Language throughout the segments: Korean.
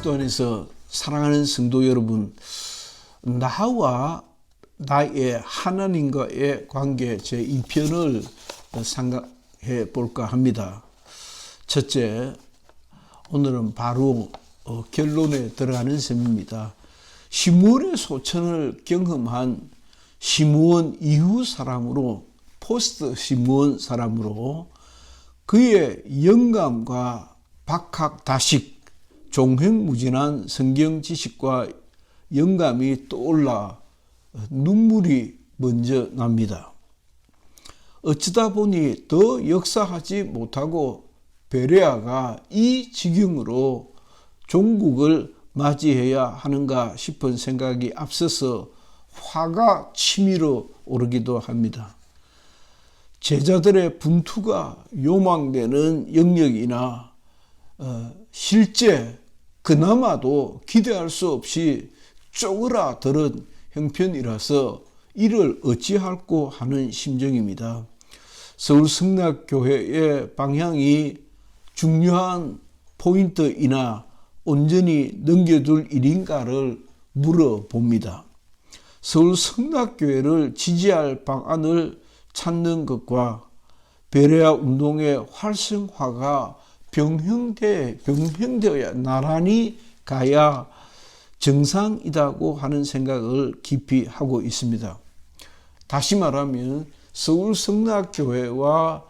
그리스도 안에서 사랑하는 성도 여러분, 나와 나의 하나님과의 관계 제2편을 생각해 볼까 합니다. 첫째, 오늘은 바로 결론에 들어가는 셈입니다. 시므온의 소천을 경험한 시므온 이후 사람으로, 포스트 시므온 사람으로 그의 영감과 박학다식, 종횡무진한 성경 지식과 영감이 떠올라 눈물이 먼저 납니다. 어쩌다 보니 더 역사하지 못하고 베레아가 이 지경으로 종국을 맞이해야 하는가 싶은 생각이 앞서서 화가 치밀어 오르기도 합니다. 제자들의 분투가 요망되는 영역이나 실제 그나마도 기대할 수 없이 쪼그라드는 형편이라서 이를 어찌할꼬 하는 심정입니다. 서울성락교회의 방향이 중요한 포인트이나 온전히 넘겨둘 일인가를 물어봅니다. 서울성락교회를 지지할 방안을 찾는 것과 베레아 운동의 활성화가 병행되어야 나란히 가야 정상이라고 하는 생각을 깊이 하고 있습니다. 다시 말하면 서울성락교회와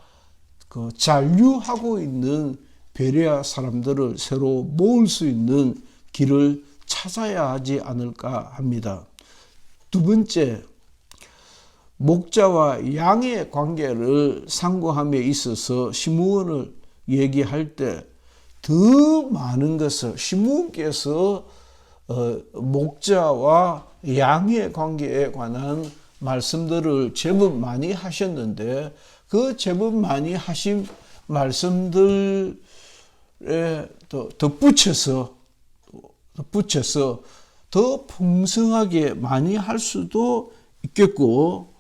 잔류하고 있는 베레아 사람들을 새로 모을 수 있는 길을 찾아야 하지 않을까 합니다. 두 번째, 목자와 양의 관계를 상고함에 있어서 시므온을 얘기할 때 더 많은 것을 시므온께서 목자와 양의 관계에 관한 말씀들을 제법 많이 하셨는데 그 제법 많이 하신 말씀들에 덧붙여서 더 풍성하게 많이 할 수도 있겠고,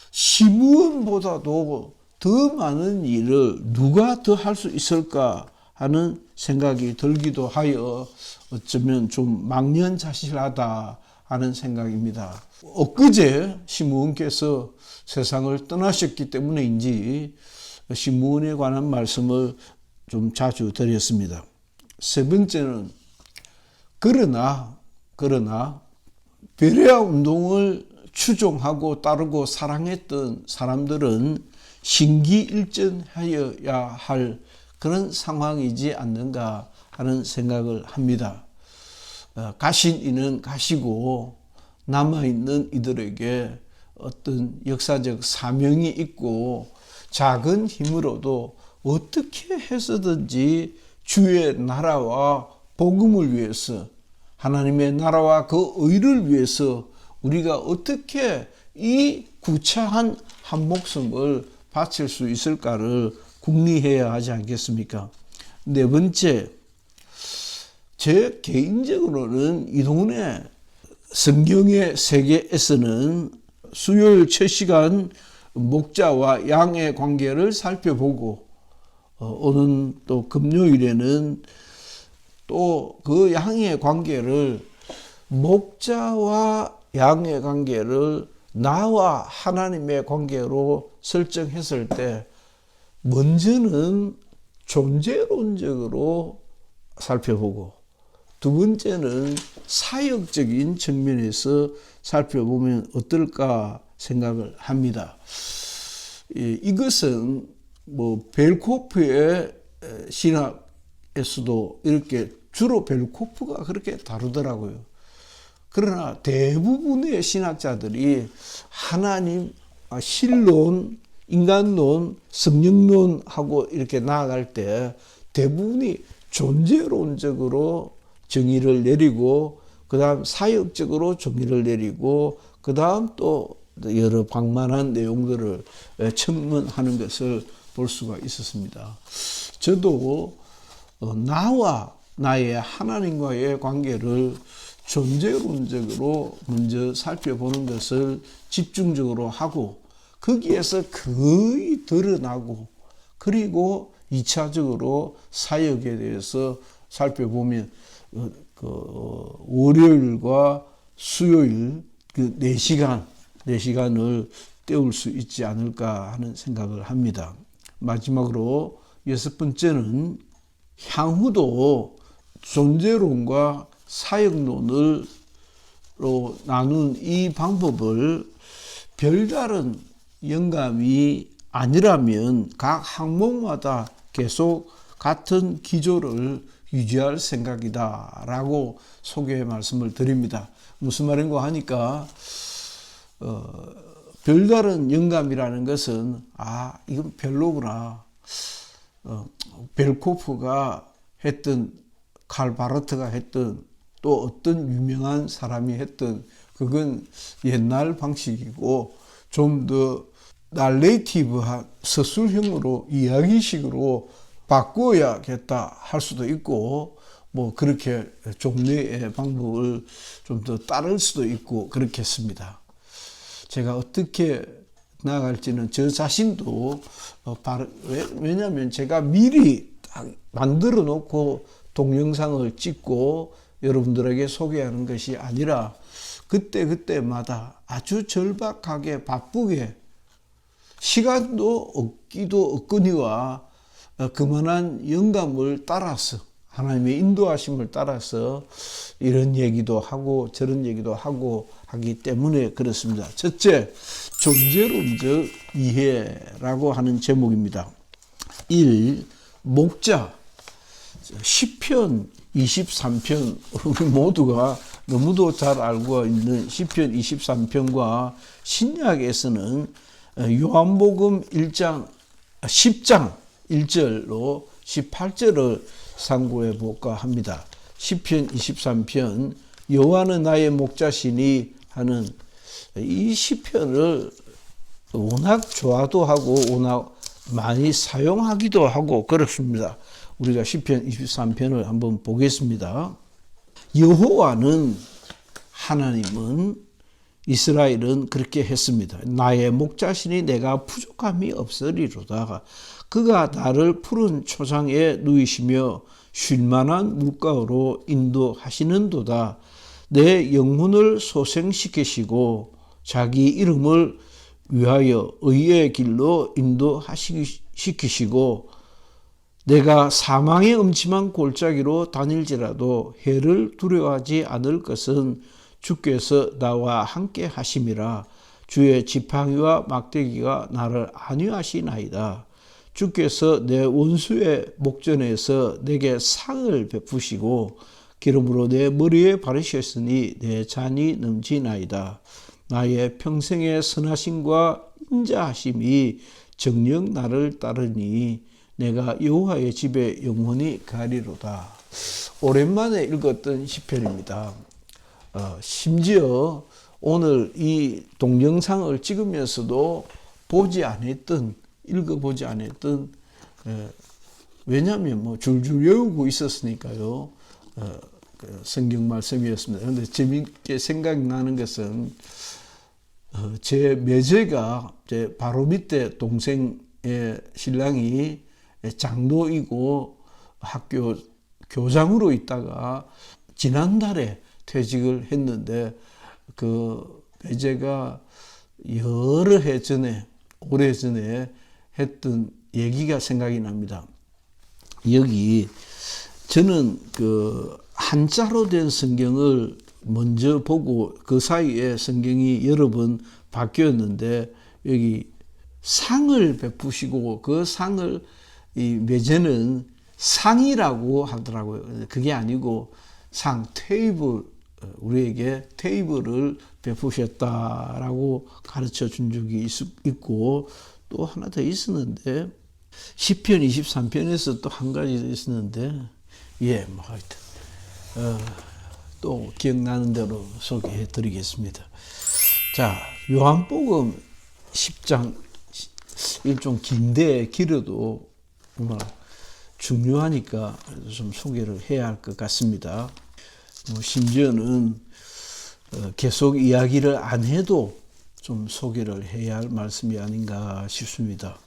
시므온보다도 더 많은 일을 누가 더 할 수 있을까 하는 생각이 들기도 하여 어쩌면 좀 망연자실하다 하는 생각입니다. 엊그제 시므온께서 세상을 떠나셨기 때문인지 시므온에 관한 말씀을 좀 자주 드렸습니다. 세 번째는 그러나 베레아 운동을 추종하고 따르고 사랑했던 사람들은 신기일전하여야 할 그런 상황이지 않는가 하는 생각을 합니다. 가신 이는 가시고 남아있는 이들에게 어떤 역사적 사명이 있고 작은 힘으로도 어떻게 해서든지 주의 나라와 복음을 위해서, 하나님의 나라와 그 의를 위해서 우리가 어떻게 이 구차한 한 목숨을 바칠 수 있을까를 궁리해야 하지 않겠습니까? 네 번째, 제 개인적으로는 이동훈의 성경의 세계에서는 수요일 첫 시간 목자와 양의 관계를 살펴보고 오는 또 금요일에는 또 그 양의 관계를, 목자와 양의 관계를 나와 하나님의 관계로 설정했을 때 먼저는 존재론적으로 살펴보고 두 번째는 사역적인 측면에서 살펴보면 어떨까 생각을 합니다. 이것은 벨코프의 신학에서도 이렇게 주로 벨코프가 그렇게 다루더라고요. 그러나 대부분의 신학자들이 하나님, 신론, 인간론, 성령론하고 이렇게 나아갈 때 대부분이 존재론적으로 정의를 내리고 그 다음 사역적으로 정의를 내리고 그 다음 또 여러 방만한 내용들을 첨언하는 것을 볼 수가 있었습니다. 저도 나와 나의 하나님과의 관계를 존재론적으로 먼저 살펴보는 것을 집중적으로 하고 거기에서 거의 드러나고 그리고 2차적으로 사역에 대해서 살펴보면 월요일과 수요일 그 4시간을 때울 수 있지 않을까 하는 생각을 합니다. 마지막으로 6번째는 향후도 존재론과 사역론으로 나눈 이 방법을 별다른 영감이 아니라면 각 항목마다 계속 같은 기조를 유지할 생각이다 라고 소개 말씀을 드립니다. 무슨 말인가 하니까 별다른 영감이라는 것은 이건 별로구나. 벨코프가 했던, 칼 바르트가 했던, 또 어떤 유명한 사람이 했던, 그건 옛날 방식이고 좀 더 날레이티브한 서술형으로 이야기식으로 바꿔야겠다 할 수도 있고, 뭐 그렇게 종래의 방법을 좀 더 따를 수도 있고 그렇겠습니다. 제가 어떻게 나아갈지는 저 자신도 왜냐하면 제가 미리 딱 만들어 놓고 동영상을 찍고 여러분들에게 소개하는 것이 아니라 그때마다 아주 절박하게 바쁘게 시간도 없기도 없거니와 그만한 영감을 따라서 하나님의 인도하심을 따라서 이런 얘기도 하고 저런 얘기도 하고 하기 때문에 그렇습니다. 첫째, 존재론적 이해라고 하는 제목입니다. 1. 목자. 시편 23편, 우리 모두가 너무도 잘 알고 있는 시편 23편과 신약에서는 요한복음 10장 1절로 18절을 상고해 볼까 합니다. 시편 23편 여호와는 나의 목자시니 하는 이 시편을 워낙 좋아도 하고 워낙 많이 사용하기도 하고 그렇습니다. 우리가 시편 23편을 한번 보겠습니다. 여호와는 하나님은 이스라엘은 그렇게 했습니다. 나의 목자시니 내가 부족함이 없으리로다. 그가 나를 푸른 초장에 누이시며 쉴만한 물가로 인도하시는도다. 내 영혼을 소생시키시고 자기 이름을 위하여 의의 길로 인도시키시고 내가 사망의 음침한 골짜기로 다닐지라도 해를 두려워하지 않을 것은 주께서 나와 함께 하심이라. 주의 지팡이와 막대기가 나를 안위하시나이다. 주께서 내 원수의 목전에서 내게 상을 베푸시고 기름으로 내 머리에 바르셨으니 내 잔이 넘치나이다. 나의 평생의 선하심과 인자하심이 정녕 나를 따르니 내가 여호와의 집에 영원히 가리로다. 오랜만에 읽었던 시편입니다. 심지어 오늘 이 동영상을 찍으면서도 읽어보지 않았던, 왜냐하면 뭐 줄줄 외우고 있었으니까요. 성경 말씀이었습니다. 그런데 재미있게 생각나는 것은 제 매제가 제 바로 밑에 동생의 신랑이 장로이고 학교 교장으로 있다가 지난달에 퇴직을 했는데 그 매제가 여러 해 전에 오래전에 했던 얘기가 생각이 납니다. 여기 저는 그 한자로 된 성경을 먼저 보고 그 사이에 성경이 여러 번 바뀌었는데 여기 상을 베푸시고 그 상을 이 매제는 상이라고 하더라고요. 그게 아니고 테이블, 우리에게 테이블을 베푸셨다라고 가르쳐 준 적이 있고 또 하나 더 있었는데 시편 23편에서 또 한 가지 있었는데 뭐 하여튼 또 기억나는 대로 소개해 드리겠습니다. 자, 요한복음 10장 좀 긴데 길어도 정말 중요하니까 좀 소개를 해야 할 것 같습니다. 심지어는 계속 이야기를 안 해도 좀 소개를 해야 할 말씀이 아닌가 싶습니다.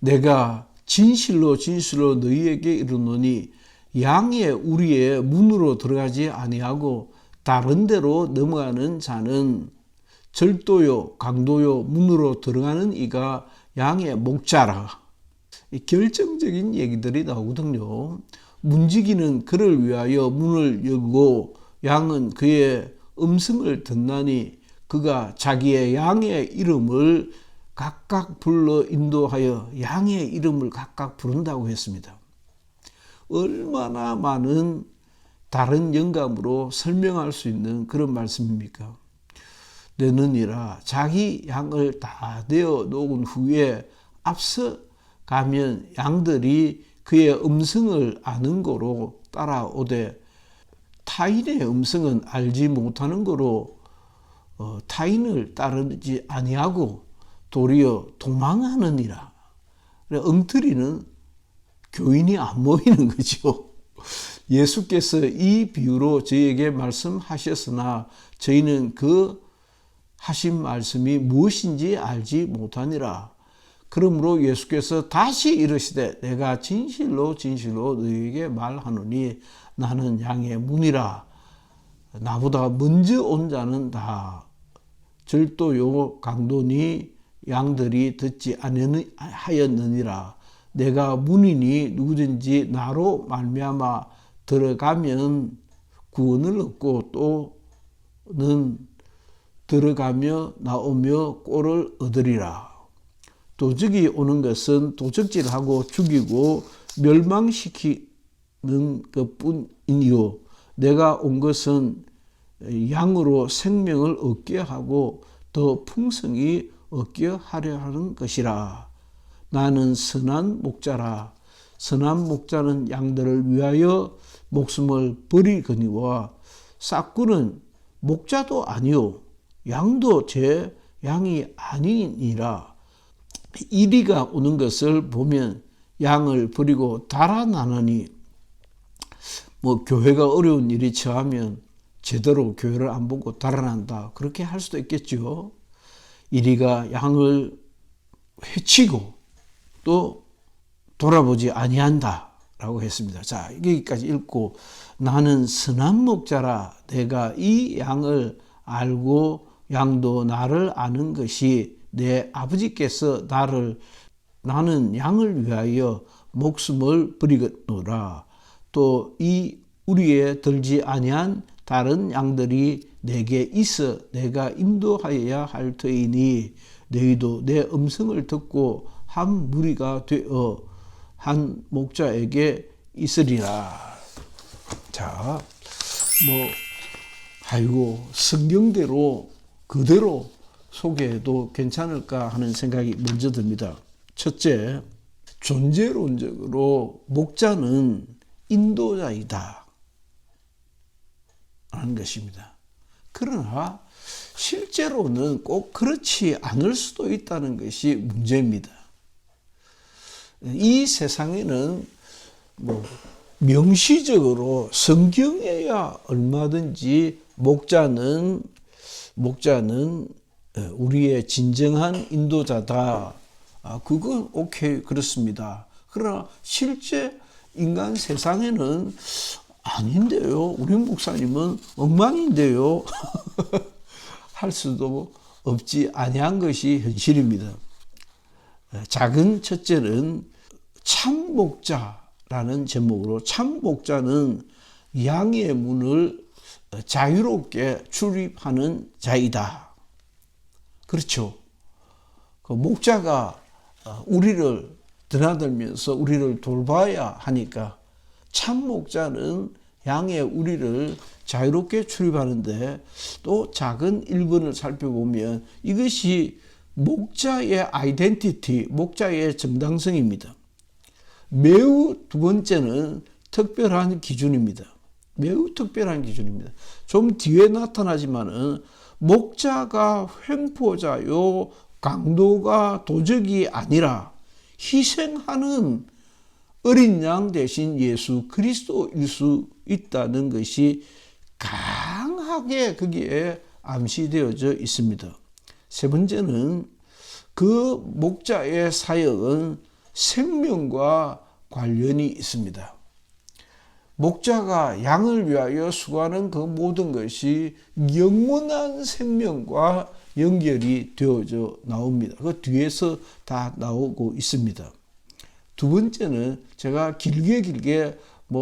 내가 진실로 너희에게 이르노니 양의 우리의 문으로 들어가지 아니하고 다른 데로 넘어가는 자는 절도요 강도요 문으로 들어가는 이가 양의 목자라. 결정적인 얘기들이 나오거든요. 문지기는 그를 위하여 문을 열고 양은 그의 음성을 듣나니 그가 자기의 양의 이름을 각각 불러 인도하여 양의 이름을 각각 부른다고 했습니다. 얼마나 많은 다른 영감으로 설명할 수 있는 그런 말씀입니까? 내느니라. 자기 양을 다 내어 놓은 후에 앞서 가면 양들이 그의 음성을 아는 거로 따라오되 타인의 음성은 알지 못하는 거로 타인을 따르지 아니하고 도리어 도망하느니라. 엉터리는 교인이 안 모이는 거죠. 예수께서 이 비유로 저희에게 말씀하셨으나 저희는 그 하신 말씀이 무엇인지 알지 못하니라. 그러므로 예수께서 다시 이르시되 내가 진실로 진실로 너희에게 말하노니 나는 양의 문이라. 나보다 먼저 온 자는 다 절도요 강도니 양들이 듣지 아니하였느니라. 내가 문이니 누구든지 나로 말미암아 들어가면 구원을 얻고 또는 들어가며 나오며 꼴을 얻으리라. 도적이 오는 것은 도적질하고 죽이고 멸망시키는 것뿐이요 내가 온 것은 양으로 생명을 얻게 하고 더 풍성히 얻게 하려 하는 것이라. 나는 선한 목자라. 선한 목자는 양들을 위하여 목숨을 버리거니와 싹구는 목자도 아니요 양도 제 양이 아니니라. 이리가 오는 것을 보면 양을 버리고 달아나느니 교회가 어려운 일이 처하면 제대로 교회를 안 보고 달아난다. 그렇게 할 수도 있겠죠. 이리가 양을 해치고 또 돌아보지 아니한다 라고 했습니다. 자, 여기까지 읽고 나는 선한 목자라. 내가 이 양을 알고 양도 나를 아는 것이 내 아버지께서 나는 양을 위하여 목숨을 버리겠노라. 또 이 우리에 들지 아니한 다른 양들이 내게 있어 내가 인도하여야 할 터이니 너희도 내 음성을 듣고 한 무리가 되어 한 목자에게 있으리라. 자, 성경대로 그대로 소개해도 괜찮을까 하는 생각이 먼저 듭니다. 첫째, 존재론적으로 목자는 인도자이다 하는 것입니다. 그러나 실제로는 꼭 그렇지 않을 수도 있다는 것이 문제입니다. 이 세상에는 명시적으로 성경에야 얼마든지 목자는 우리의 진정한 인도자다. 그건 오케이, 그렇습니다. 그러나 실제 인간 세상에는 아닌데요. 우리 목사님은 엉망인데요. 할 수도 없지 아니한 것이 현실입니다. 작은 첫째는 참목자라는 제목으로 참목자는 양의 문을 자유롭게 출입하는 자이다. 그렇죠. 그 목자가 우리를 드나들면서 우리를 돌봐야 하니까 참목자는 양의 우리를 자유롭게 출입하는데 또 작은 1번을 살펴보면 이것이 목자의 아이덴티티, 목자의 정당성입니다. 매우 두 번째는 특별한 기준입니다. 매우 특별한 기준입니다. 좀 뒤에 나타나지만은 목자가 횡포자요 강도가 도적이 아니라 희생하는 어린 양 대신 예수 그리스도일 수 있다는 것이 강하게 거기에 암시되어져 있습니다. 세 번째는 그 목자의 사역은 생명과 관련이 있습니다. 목자가 양을 위하여 수고하는 그 모든 것이 영원한 생명과 연결이 되어져 나옵니다. 그 뒤에서 다 나오고 있습니다. 두 번째는 제가 길게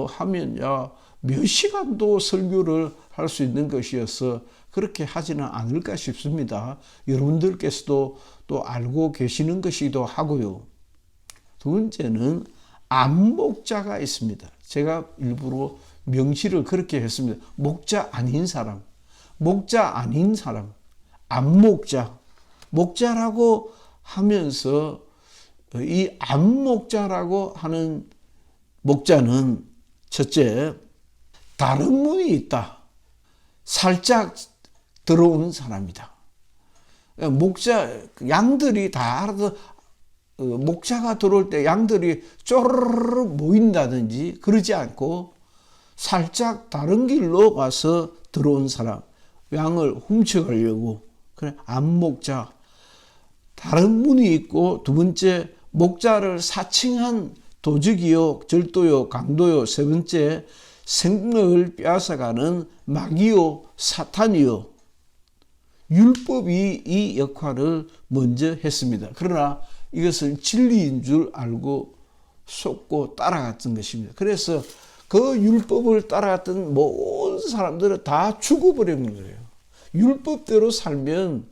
하면야 몇 시간도 설교를 할 수 있는 것이어서 그렇게 하지는 않을까 싶습니다. 여러분들께서도 또 알고 계시는 것이기도 하고요. 두 번째는 안목자가 있습니다. 제가 일부러 명시를 그렇게 했습니다. 목자 아닌 사람, 안목자, 목자라고 하면서 이 안목자라고 하는 목자는 첫째, 다른 문이 있다. 살짝 들어오는 사람이다. 양들이 다 알아서 목자가 들어올 때 양들이 쪼르르 모인다든지 그러지 않고 살짝 다른 길로 와서 들어온 사람, 양을 훔쳐가려고. 그래, 안목자. 다른 문이 있고, 두 번째, 목자를 사칭한 도적이요, 절도요, 강도요, 세 번째, 생명을 빼앗아가는 마귀요, 사탄이요. 율법이 이 역할을 먼저 했습니다. 그러나 이것은 진리인 줄 알고 속고 따라갔던 것입니다. 그래서 그 율법을 따라갔던 모든 사람들은 다 죽어버리는 거예요. 율법대로 살면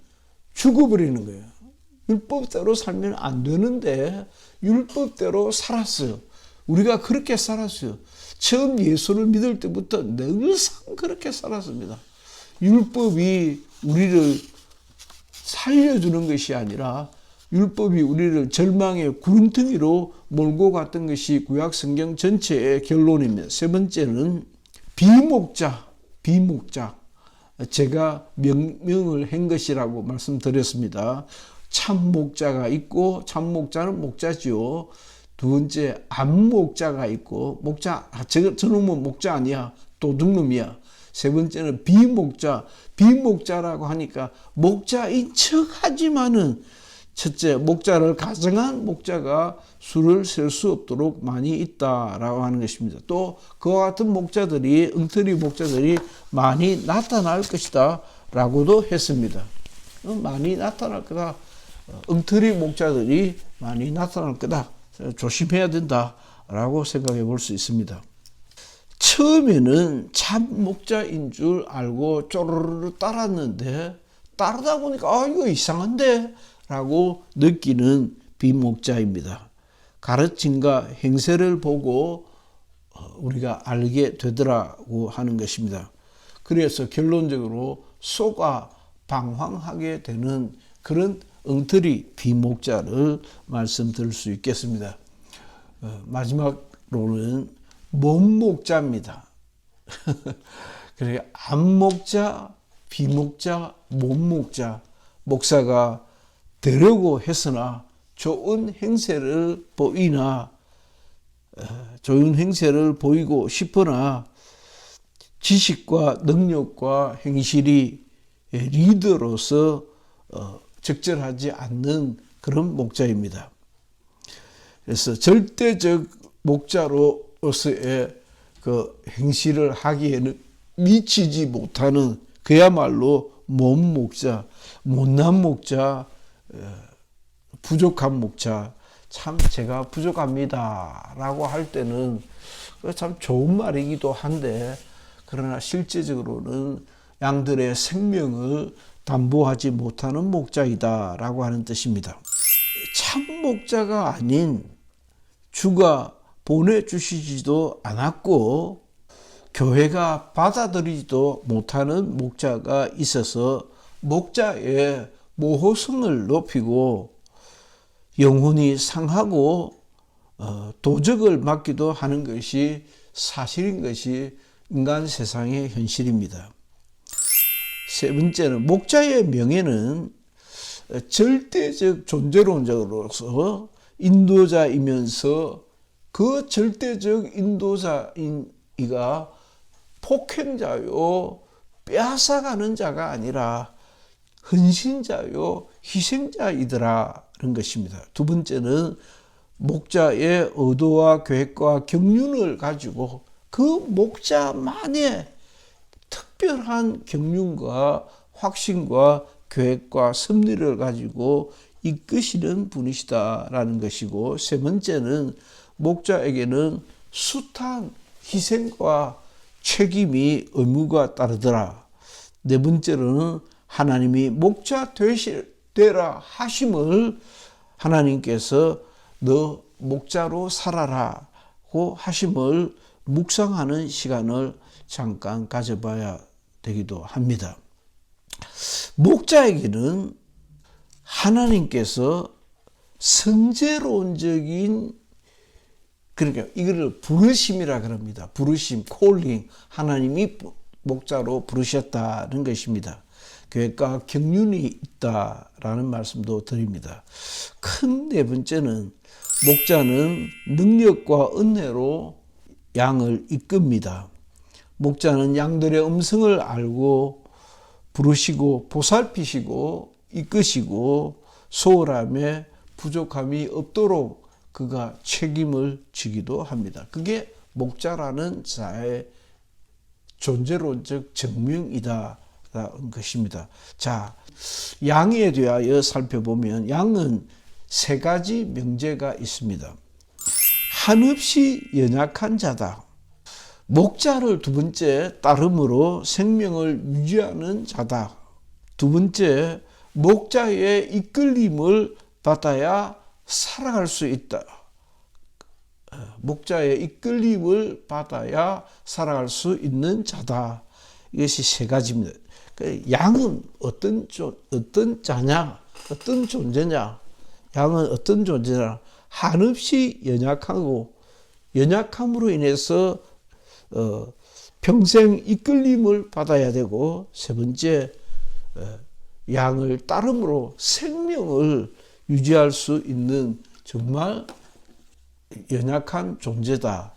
죽어버리는 거예요. 율법대로 살면 안 되는데 율법대로 살았어요. 우리가 그렇게 살았어요. 처음 예수를 믿을 때부터 늘상 그렇게 살았습니다. 율법이 우리를 살려주는 것이 아니라 율법이 우리를 절망의 구름텅이로 몰고 갔던 것이 구약 성경 전체의 결론입니다. 세 번째는 비목자. 제가 명명을 한 것이라고 말씀드렸습니다. 참목자가 있고, 참목자는 목자지요. 두 번째, 안목자가 있고, 저놈은 목자 아니야. 도둑놈이야. 세 번째는 비목자라고 하니까 목자인 척 하지만은 첫째, 목자를 가정한 목자가 수를 셀 수 없도록 많이 있다라고 하는 것입니다. 또 그와 같은 목자들이, 엉터리 목자들이 많이 나타날 것이다 라고도 했습니다. 많이 나타날 거다. 엉터리 목자들이 많이 나타날 거다. 조심해야 된다라고 생각해 볼 수 있습니다. 처음에는 참 목자인 줄 알고 쪼르르 따랐는데 따르다 보니까 이거 이상한데 라고 느끼는 비목자입니다. 가르침과 행세를 보고 우리가 알게 되더라고 하는 것입니다. 그래서 결론적으로 속아 방황하게 되는 그런 엉터리 비목자를 말씀드릴 수 있겠습니다. 마지막으로는 몸목자입니다. 그러니까 안목자, 비목자, 몸목자. 목사가 되려고 했으나 좋은 행세를 보이고 싶으나 지식과 능력과 행실이 리더로서 적절하지 않는 그런 목자입니다. 그래서 절대적 목자로서의 그 행실을 하기에는 미치지 못하는 그야말로 몸목자, 못난 목자, 부족한 목자. 참 제가 부족합니다 라고 할 때는 참 좋은 말이기도 한데, 그러나 실제적으로는 양들의 생명을 담보하지 못하는 목자이다 라고 하는 뜻입니다. 참 목자가 아닌 주가 보내주시지도 않았고 교회가 받아들이지도 못하는 목자가 있어서 목자의 모호성을 높이고 영혼이 상하고 도적을 맞기도 하는 것이 사실인 것이 인간 세상의 현실입니다. 세 번째는 목자의 명예는 절대적 존재론자로서 인도자이면서 그 절대적 인도자인 이가 폭행자요 빼앗아가는 자가 아니라 헌신자요 희생자이더라는 것입니다. 두 번째는 목자의 의도와 계획과 경륜을 가지고 그 목자만의 특별한 경륜과 확신과 계획과 섭리를 가지고 이끄시는 분이시다라는 것이고, 세 번째는 목자에게는 숱한 희생과 책임이 의무가 따르더라. 네 번째로는 하나님이 목자 되라 하심을 하나님께서 너 목자로 살아라고 하심을 묵상하는 시간을 잠깐 가져봐야 되기도 합니다. 목자에게는 하나님께서 선제론적인, 그러니까 이거를 부르심이라 그럽니다. 부르심, 콜링, 하나님이 목자로 부르셨다는 것입니다. 계획과 경륜이 있다라는 말씀도 드립니다. 큰 네 번째는 목자는 능력과 은혜로 양을 이끕니다. 목자는 양들의 음성을 알고 부르시고 보살피시고 이끄시고 소홀함에 부족함이 없도록 그가 책임을 지기도 합니다. 그게 목자라는 자의 존재론적 증명이다라는 것입니다. 자, 양에 대하여 살펴보면 양은 세 가지 명제가 있습니다. 한없이 연약한 자다. 목자를 두 번째 따름으로 생명을 유지하는 자다. 두 번째, 목자의 이끌림을 받아야 살아갈 수 있다. 목자의 이끌림을 받아야 살아갈 수 있는 자다. 이것이 세 가지입니다. 양은 어떤 자냐? 어떤 존재냐? 양은 어떤 존재냐? 한없이 연약하고 연약함으로 인해서 평생 이끌림을 받아야 되고, 세 번째, 양을 따름으로 생명을 유지할 수 있는 정말 연약한 존재다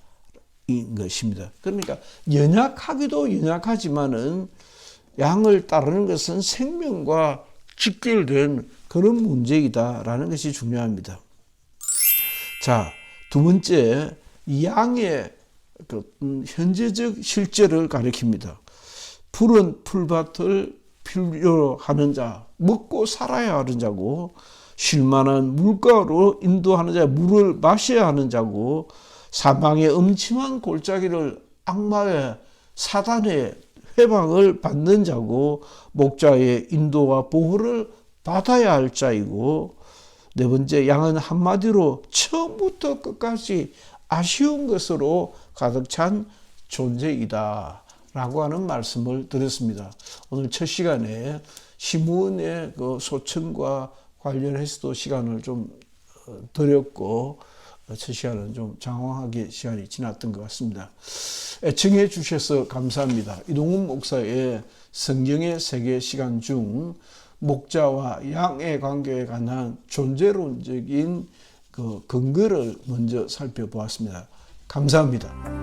인 것입니다. 그러니까 연약하기도 연약하지만은 양을 따르는 것은 생명과 직결된 그런 문제이다라는 것이 중요합니다. 자, 두 번째, 양의 현재적 실제를 가리킵니다. 푸른 풀밭을 필요로 하는 자, 먹고 살아야 하는 자고, 쉴만한 물가로 인도하는 자, 물을 마셔야 하는 자고, 사망의 음침한 골짜기를 악마의 사단의 회방을 받는 자고, 목자의 인도와 보호를 받아야 할 자이고, 네 번째, 양은 한마디로 처음부터 끝까지 아쉬운 것으로 가득 찬 존재이다 라고 하는 말씀을 드렸습니다. 오늘 첫 시간에 시므온의 그 소천과 관련해서도 시간을 좀 드렸고, 첫 시간은 좀 장황하게 시간이 지났던 것 같습니다. 애청해 주셔서 감사합니다. 이동훈 목사의 성경의 세계 시간 중 목자와 양의 관계에 관한 존재론적인 그 근거를 먼저 살펴보았습니다. 감사합니다.